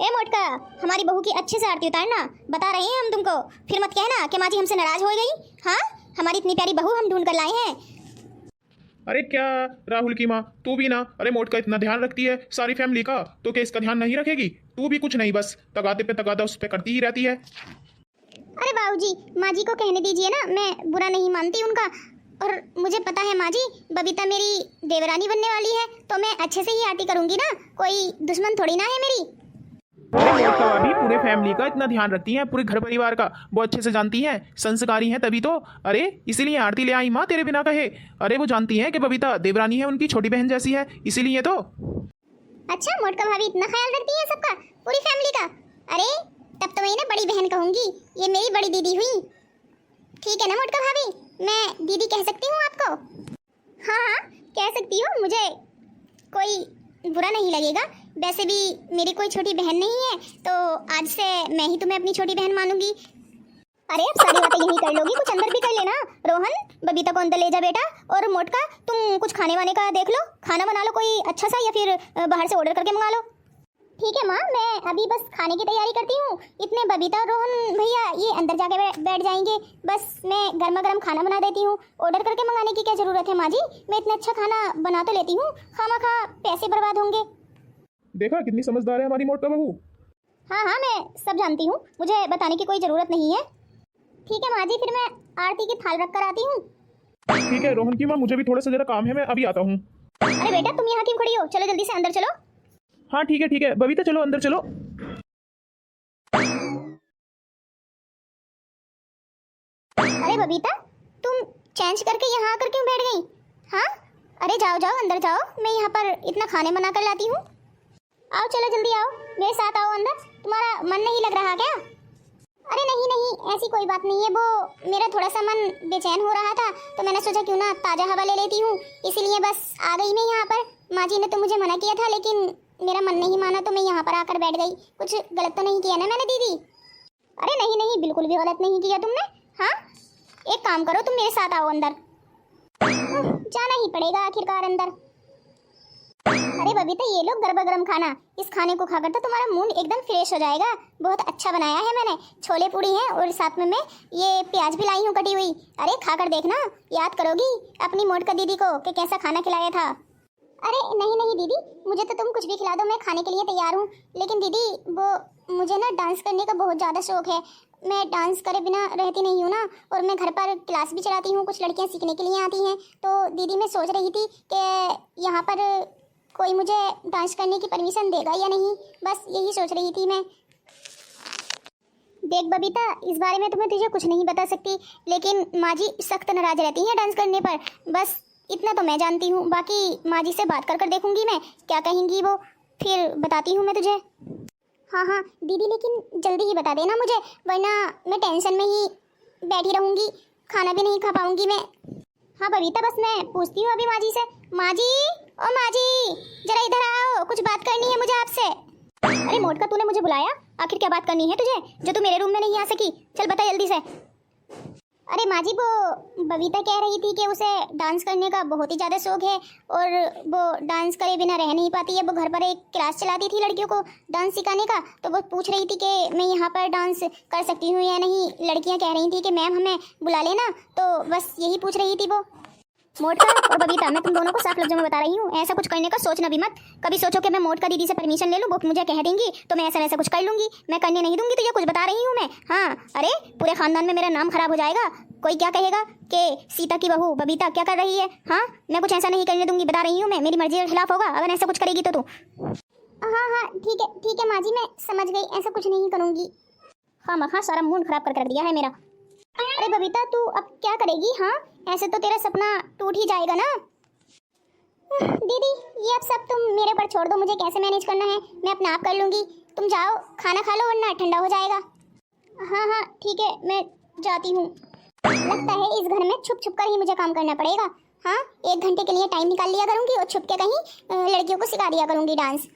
ए मोटका, हमारी बहू की अच्छे से आरती उतारना, बता रहे हैं हम तुमको। फिर मत कहना कि माँ जी हमसे नाराज हो गई। हाँ, हमारी इतनी प्यारी बहू हम ढूंढ कर लाए हैं। अरे क्या राहुल की माँ, तू भी ना। अरे मोट का इतना ध्यान रखती है सारी फैमिली का, तो क्या इसका ध्यान नहीं रखेगी? तू भी कुछ नहीं, बस तगादे पे तगादा उस पे करती ही रहती है। अरे बाबूजी, माँ जी को कहने दीजिए ना, मैं बुरा नहीं मानती उनका। और मुझे पता है माँ जी, बबीता मेरी देवरानी बनने वाली है, तो मैं अच्छे से ही आरती करूंगी ना, कोई दुश्मन थोड़ी ना है मेरी। अरे मोट का भाभी पूरे फैमिली का इतना ध्यान रखती हैं, पूरे घर परिवार का बहुत अच्छे से जानती हैं, संस्कारी हैं तभी तो। अरे इसीलिए आरती ले आई माँ तेरे बिना कहे। अरे वो जानती हैं कि बबीता देवरानी है, उनकी छोटी बहन जैसी है, इसीलिए तो। अच्छा, मोटका भाभी इतना ख्याल रखती है सबका, पूरी फैमिली का? अरे तब तो मैं ना बड़ी बहन कहूंगी, ये मेरी बड़ी दीदी हुई। ठीक है ना मोटका भाभी, मैं दीदी कह सकती हूँ आपको? हाँ हाँ, कह सकती हो, मुझे कोई बुरा नहीं लगेगा। वैसे भी मेरी कोई छोटी बहन नहीं है, तो आज से मैं ही तुम्हें अपनी छोटी बहन मानूंगी। अरे अब सारी बातें यही कर लोगी, कुछ अंदर भी कर लेना। रोहन, बबीता को अंदर ले जा बेटा। और मोटका, तुम कुछ खाने वाने का देख लो, खाना बना लो कोई अच्छा सा, या फिर बाहर से ऑर्डर करके मंगा लो। ठीक है माँ, मैं अभी बस खाने की तैयारी करती हूँ। इतने बबीता और रोहन भैया ये अंदर जाके बैठ जाएंगे, बस मैं गर्मा गर्म खाना बना देती हूँ। ऑर्डर करके मंगाने की क्या जरूरत है माँ जी, मैं इतना अच्छा खाना बना तो लेती हूँ, खामा पैसे बर्बाद होंगे। देखा कितनी समझदार है हमारी मोट का बहू। हाँ हाँ, मैं सब जानती हूँ, मुझे बताने की कोई ज़रूरत नहीं है। ठीक है माँ जी, फिर मैं आरती की थाल रख कर आती हूँ। ठीक है रोहन की माँ, मुझे भी थोड़ा सा जरा काम है, मैं अभी आता हूँ। अरे बेटा, तुम यहाँ क्यों खड़ी हो? चलो जल्दी से अंदर चलो। हाँ ठीक है बबीता, चलो अंदर चलो। अरे बबीता, तुम चेंज करके यहाँ आकर क्यों बैठ गई? हाँ, अरे जाओ जाओ अंदर जाओ, मैं यहाँ पर इतना खाने बना कर लाती हूँ। आओ चलो जल्दी आओ, मेरे साथ आओ अंदर। तुम्हारा मन नहीं लग रहा क्या? अरे नहीं नहीं, ऐसी कोई बात नहीं है, वो मेरा थोड़ा सा मन बेचैन हो रहा था, तो मैंने सोचा क्यों ना ताज़ा हवा ले लेती हूँ, इसीलिए बस आ गई मैं यहाँ पर। माँ जी ने तो मुझे मना किया था, लेकिन मेरा मन नहीं माना, तो मैं यहाँ पर आकर बैठ गई। कुछ गलत तो नहीं किया ना मैंने दीदी? अरे नहीं नहीं, बिल्कुल भी गलत नहीं किया तुमने। हाँ, एक काम करो, तुम मेरे साथ आओ अंदर। जाना ही पड़ेगा आखिरकार अंदर। अरे बबीता, ये लो गरबा गरम खाना, इस खाने को खाकर तो तुम्हारा मूड एकदम फ्रेश हो जाएगा। बहुत अच्छा बनाया है मैंने, छोले पूड़ी हैं और साथ में मैं ये प्याज भी लाई हूँ कटी हुई। अरे खाकर देखना, याद करोगी अपनी मोटका दीदी को कि कैसा खाना खिलाया था। अरे नहीं नहीं दीदी, मुझे तो तुम कुछ भी खिला दो, मैं खाने के लिए तैयार हूँ। लेकिन दीदी, वो मुझे ना डांस करने का बहुत ज़्यादा शौक है, मैं डांस करे बिना रहती नहीं हूँ ना, और मैं घर पर क्लास भी चलाती हूँ, कुछ लड़कियाँ सीखने के लिए आती हैं। तो दीदी मैं सोच रही थी कि यहाँ पर कोई मुझे डांस करने की परमिशन देगा या नहीं, बस यही सोच रही थी मैं। देख बबीता, इस बारे में तुम्हें तुझे कुछ नहीं बता सकती, लेकिन माँ जी सख्त नाराज रहती हैं डांस करने पर, बस इतना तो मैं जानती हूँ। बाकी माँ जी से बात कर देखूंगी मैं, क्या कहेंगी वो, फिर बताती हूँ मैं तुझे। हाँ हाँ दीदी, लेकिन जल्दी ही बता देना मुझे, वरना मैं टेंशन में ही बैठी रहूँगी, खाना भी नहीं खा पाऊँगी मैं। हाँ बबीता, बस मैं पूछती हूँ अभी माँ जी से। माँ जी, ओ माँ जी, जरा इधर आओ, कुछ बात करनी है मुझे आपसे। अरे मोटका, तूने मुझे बुलाया? आखिर क्या बात करनी है तुझे, जो तू मेरे रूम में नहीं आ सकी? चल बता जल्दी से। अरे माँ जी, वो बबीता कह रही थी कि उसे डांस करने का बहुत ही ज़्यादा शौक है, और वो डांस करे बिना रह नहीं पाती है। वो घर पर एक क्लास चलाती थी लड़कियों को डांस सिखाने का, तो वो पूछ रही थी कि मैं यहाँ पर डांस कर सकती हूँ या नहीं। लड़कियाँ कह रही थी कि मैम हमें बुला लेना, तो बस यही पूछ रही थी वो। मोटका और बबीता, मैं तुम दोनों को साफ लफ्जों में बता रही हूँ, ऐसा कुछ करने का सोचना भी मत। कभी सोचो कि मैं मोटका दीदी से परमिशन ले लूँ, वो मुझे कह देंगी तो मैं ऐसा वैसा कुछ कर लूँगी, मैं करने नहीं दूंगी, तो ये कुछ बता रही हूँ मैं। हाँ, अरे पूरे खानदान में मेरा नाम खराब हो जाएगा, कोई क्या कहेगा कि सीता की बहू बबीता क्या कर रही है। हाँ, मैं कुछ ऐसा नहीं करने दूंगी, बता रही हूँ मैं, मेरी मर्जी के खिलाफ होगा अगर ऐसा कुछ करेगी तो तू। हाँ हाँ ठीक है माँ जी, मैं समझ गई, ऐसा कुछ नहीं करूँगी। हाँ, सारा मूड खराब कर दिया है मेरा। अरे बबीता, तू अब क्या करेगी? हाँ, ऐसे तो तेरा सपना टूट ही जाएगा ना। दीदी, ये अब सब तुम मेरे पर छोड़ दो, मुझे कैसे मैनेज करना है मैं अपने आप कर लूँगी। तुम जाओ खाना खा लो, वरना ठंडा हो जाएगा। हाँ ठीक है, मैं जाती हूँ। लगता है इस घर में छुप छुप कर ही मुझे काम करना पड़ेगा। हाँ, 1 घंटे के लिए टाइम निकाल लिया करूँगी और छुप के कहीं लड़कियों को सिखा दिया करूँगी डांस।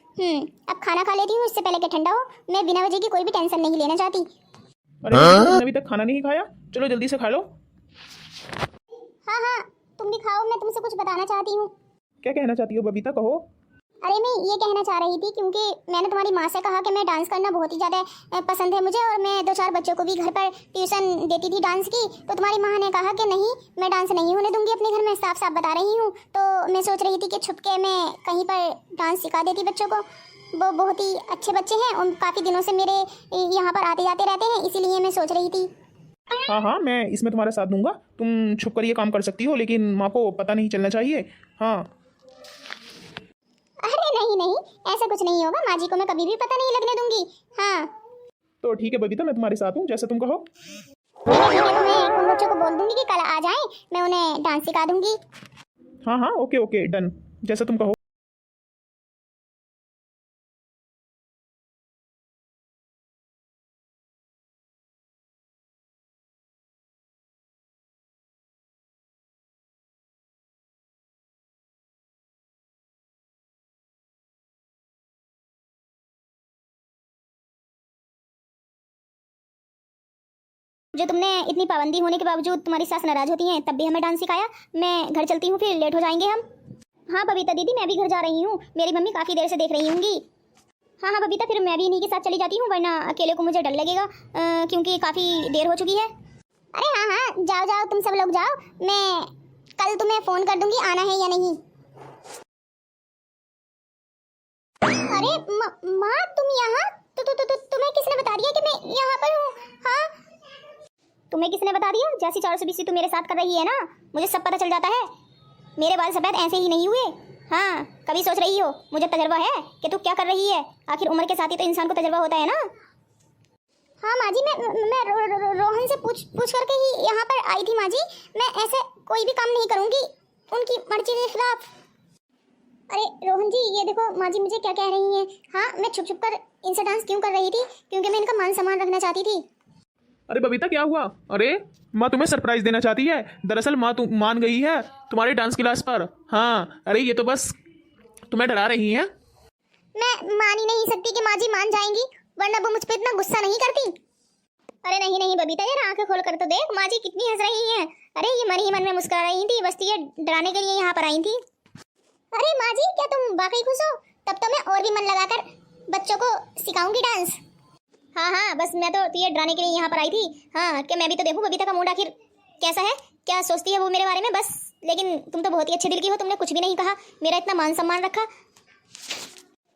अब खाना खा लेती हूँ इससे पहले कि ठंडा हो, मैं बिना वजह की कोई भी टेंशन नहीं लेना चाहती। अरे तुमने अभी तक खाना नहीं खाया? चलो जल्दी से खा लो। हाँ तुम भी खाओ, मैं तुमसे कुछ बताना चाहती हूँ। क्या कहना चाहती हो बबीता, कहो। अरे मैं ये कहना चाह रही थी, क्योंकि मैंने तुम्हारी माँ से कहा कि मैं डांस करना बहुत ही ज़्यादा पसंद है मुझे, और मैं 2-4 बच्चों को भी घर पर ट्यूशन देती थी डांस की। तो तुम्हारी माँ ने कहा कि नहीं, मैं डांस नहीं होने दूंगी अपने घर में, साफ साफ बता रही हूँ। तो मैं सोच रही थी कि छुप के मैं कहीं पर डांस सिखा देती बच्चों को। वो बहुत ही अच्छे बच्चे हैं और काफ़ी दिनों से मेरे यहाँ पर आते जाते रहते हैं, इसीलिए मैं सोच रही थी। हाँ हाँ, मैं इसमें तुम्हारा साथ दूंगा। तुम छुप कर ये काम कर सकती हो, लेकिन माँ को पता नहीं चलना चाहिए। हाँ। अरे नहीं नहीं, ऐसा कुछ नहीं होगा, माँ जी को मैं कभी भी पता नहीं लगने दूंगी। हाँ तो ठीक है बबीता, मैं तुम्हारे साथ हूँ, जैसे तुम कहो। ठीक है, तो मैं उन बच्चों को बोल दूंगी कि कल आ जाएं, मैं उन्हें डांस सिखा दूंगी। हाँ हाँ, ओके ओके, डन, जैसे तुम कहो। जो तुमने इतनी पाबंदी होने के बावजूद तुम्हारी सास नाराज होती हैं, तब भी हमें डांस सिखाया। मैं घर चलती हूँ, फिर लेट हो जाएंगे हम। हाँ बबीता दीदी, मैं भी घर जा रही हूँ, मेरी मम्मी काफ़ी देर से देख रही होंगी। हाँ हाँ बबीता, फिर मैं भी इन्हीं के साथ चली जाती हूँ, वरना अकेले को मुझे डर लगेगा, क्योंकि काफ़ी देर हो चुकी है। अरे हाँ हाँ, जाओ जाओ, तुम सब लोग जाओ, मैं कल तुम्हें फ़ोन कर दूंगी आना है या नहीं। अरे माँ, तुम यहाँ? तुम्हें किसने बता दिया कि मैं यहाँ पर हूँ? हाँ, तुम्हें किसने बता दिया? जैसी 420 तुम मेरे साथ कर रही है ना, मुझे सब पता चल जाता है। मेरे बाल सफ़ेद ऐसे ही नहीं हुए। हाँ, कभी सोच रही हो मुझे तजर्बा है कि तू क्या कर रही है? आखिर उम्र के साथ ही तो इंसान को तजर्बा होता है ना। हाँ माँ जी, मैं रोहन से पूछ करके ही यहाँ पर आई थी माँ जी। मैं ऐसे कोई भी काम नहीं करूँगी उनकी मर्जी के खिलाफ। अरे रोहन जी, ये देखो माँ जी मुझे क्या कह रही हैं। हाँ, मैं छुप छुप कर इनसे डांस क्यों कर रही थी? क्योंकि मैं इनका मान सम्मान रखना चाहती थी। अरे बबीता, क्या हुआ? अरे माँ तुम्हें सरप्राइज देना चाहती है। दरअसल माँ तुम मान गई है तुम्हारे डांस क्लास पर। हाँ, अरे ये तो बस तुम्हें डरा रही है। मैं मान ही नहीं सकती कि माँ जी मान जाएंगी, वरना वो मुझ पर इतना गुस्सा नहीं करती। अरे नहीं नहीं बबीता, यार आंखें खोल कर तो देख, माँ जी कितनी हंस रही हैं। अरे ये मन ही मन में मुस्कुरा रही थी, बस ये डराने के लिए यहाँ पर आई थी। अरे माँ जी, क्या तुम वाकई खुश हो? तब तो मैं और भी मन लगाकर बच्चों को सिखाऊंगी डांस। हाँ हाँ, बस मैं तो ये डराने के लिए यहाँ पर आई थी। हाँ, कि मैं भी तो देखूं बबीता का मूड आखिर कैसा है, क्या सोचती है वो मेरे बारे में बस। लेकिन तुम तो बहुत ही अच्छे दिल की हो, तुमने कुछ भी नहीं कहा, मेरा इतना मान सम्मान रखा।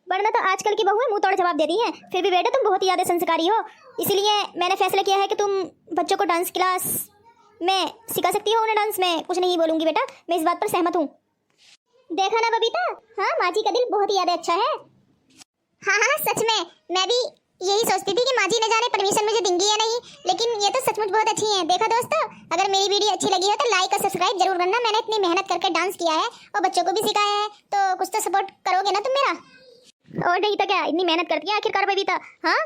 वरना तो आजकल की बहुएं मुंह तोड़ जवाब देती हैं। फिर भी बेटा तुम बहुत ही ज़्यादा संस्कारी हो, इसीलिए मैंने फैसला किया है कि तुम बच्चों को डांस क्लास में सिखा सकती हो उन्हें डांस। में कुछ नहीं बोलूँगी बेटा, मैं इस बात पर सहमत हूँ। देखा ना बबीता, हाँ माँ जी का दिल बहुत ही ज़्यादा अच्छा है। हाँ हाँ सच में, मैं भी यही सोचती थी कि माँ जी ने जाने परमिशन मुझे देंगी या नहीं, लेकिन ये तो सचमुच बहुत अच्छी हैं। देखा दोस्तों, अगर मेरी वीडियो अच्छी लगी हो तो लाइक और सब्सक्राइब जरूर करना। मैंने इतनी मेहनत करके डांस किया है और बच्चों को भी सिखाया है, तो कुछ तो सपोर्ट करोगे ना तुम मेरा। और नहीं तो क्या, इतनी मेहनत करती है आखिरकार बबीता। हाँ